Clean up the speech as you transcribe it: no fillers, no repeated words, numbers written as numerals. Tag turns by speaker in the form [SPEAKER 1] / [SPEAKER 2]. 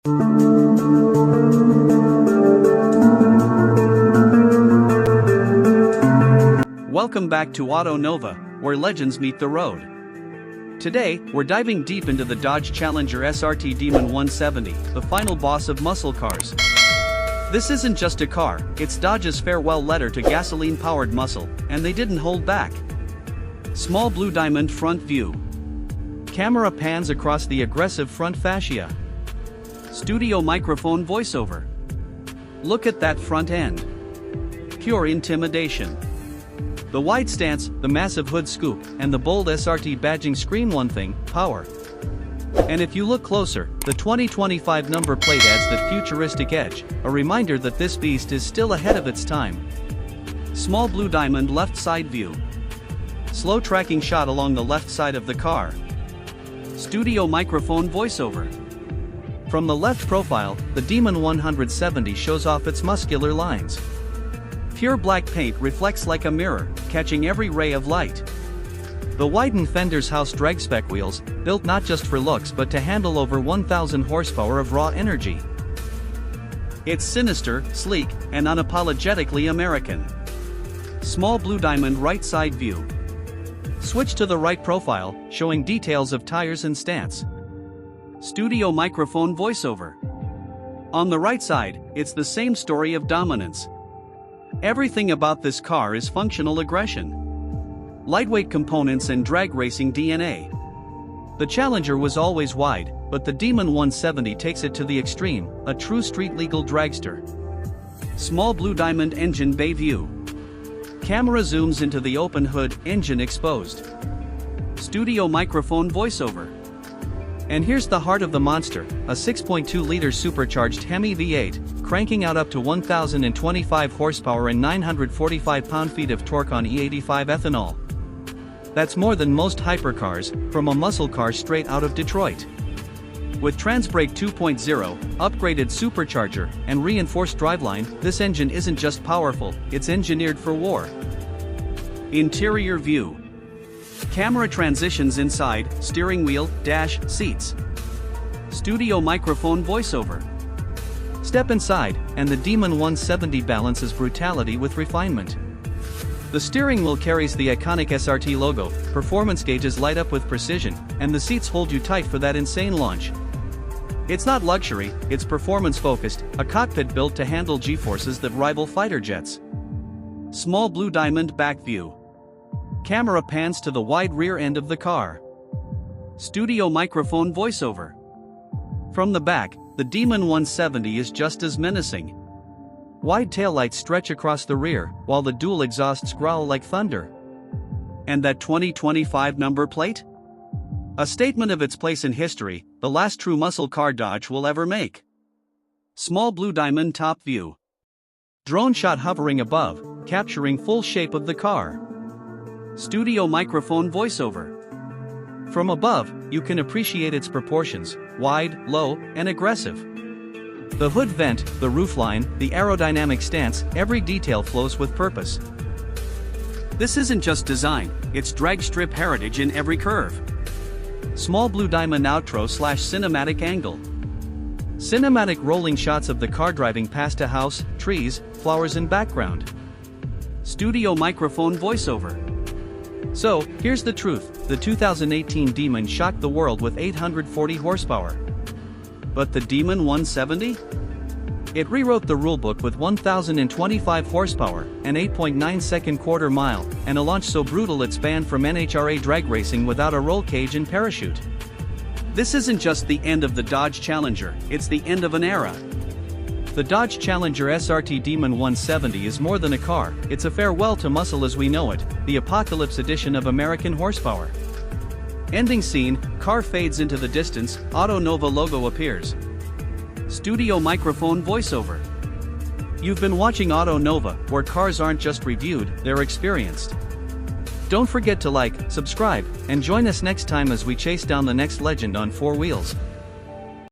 [SPEAKER 1] Welcome back to Auto Nova, where legends meet the road. Today, we're diving deep into the Dodge Challenger SRT Demon 170, the final boss of muscle cars. This isn't just a car, it's Dodge's farewell letter to gasoline-powered muscle, and they didn't hold back. Small blue diamond front view. Camera pans across the aggressive front fascia. Studio microphone voiceover. Look at that front end. Pure intimidation. The wide stance, the massive hood scoop, and the bold SRT badging scream one thing: power. And if you look closer, the 2025 number plate adds that futuristic edge, a reminder that this beast is still ahead of its time. Small blue diamond left side view. Slow tracking shot along the left side of the car. Studio microphone voiceover. From the left profile, the Demon 170 shows off its muscular lines. Pure black paint reflects like a mirror, catching every ray of light. The widened fenders house drag spec wheels, built not just for looks but to handle over 1,000 horsepower of raw energy. It's sinister, sleek, and unapologetically American. Small blue diamond right side view. Switch to the right profile, showing details of tires and stance. Studio microphone voiceover. On the right side, it's the same story of dominance. Everything about this car is functional aggression. Lightweight components and drag racing DNA. The Challenger was always wide, but the Demon 170 takes it to the extreme, a true street-legal dragster. Small blue diamond engine bay view. Camera zooms into the open hood, engine exposed. Studio microphone voiceover. And here's the heart of the monster, a 6.2-liter supercharged Hemi V8, cranking out up to 1,025 horsepower and 945 pound-feet of torque on E85 ethanol. That's more than most hypercars, from a muscle car straight out of Detroit. With Transbrake 2.0, upgraded supercharger, and reinforced driveline, this engine isn't just powerful, it's engineered for war. Interior view. Camera transitions inside, steering wheel, dash, seats. Studio microphone voiceover. Step inside, and the Demon 170 balances brutality with refinement. The steering wheel carries the iconic SRT logo, performance gauges light up with precision, and the seats hold you tight for that insane launch. It's not luxury, it's performance-focused, a cockpit built to handle G-forces that rival fighter jets. Small blue diamond back view. Camera pans to the wide rear end of the car. Studio microphone voiceover. From the back, the Demon 170 is just as menacing. Wide taillights stretch across the rear, while the dual exhausts growl like thunder. And that 2025 number plate? A statement of its place in history, the last true muscle car Dodge will ever make. Small blue diamond top view. Drone shot hovering above, capturing full shape of the car. Studio microphone voiceover. From above, you can appreciate its proportions, wide, low, and aggressive. The hood vent, the roofline, the aerodynamic stance, every detail flows with purpose. This isn't just design, it's drag strip heritage in every curve. Small blue diamond outro / cinematic angle. Cinematic rolling shots of the car driving past a house, trees, flowers in background. Studio microphone voiceover. So, here's the truth, the 2018 Demon shocked the world with 840 horsepower. But the Demon 170? It rewrote the rulebook with 1,025 horsepower, an 8.9-second quarter mile, and a launch so brutal it's banned from NHRA drag racing without a roll cage and parachute. This isn't just the end of the Dodge Challenger, it's the end of an era. The Dodge Challenger SRT Demon 170 is more than a car, it's a farewell to muscle as we know it, the apocalypse edition of American horsepower. Ending scene, car fades into the distance, Auto Nova logo appears. Studio microphone voiceover. You've been watching Auto Nova, where cars aren't just reviewed, they're experienced. Don't forget to like, subscribe, and join us next time as we chase down the next legend on four wheels.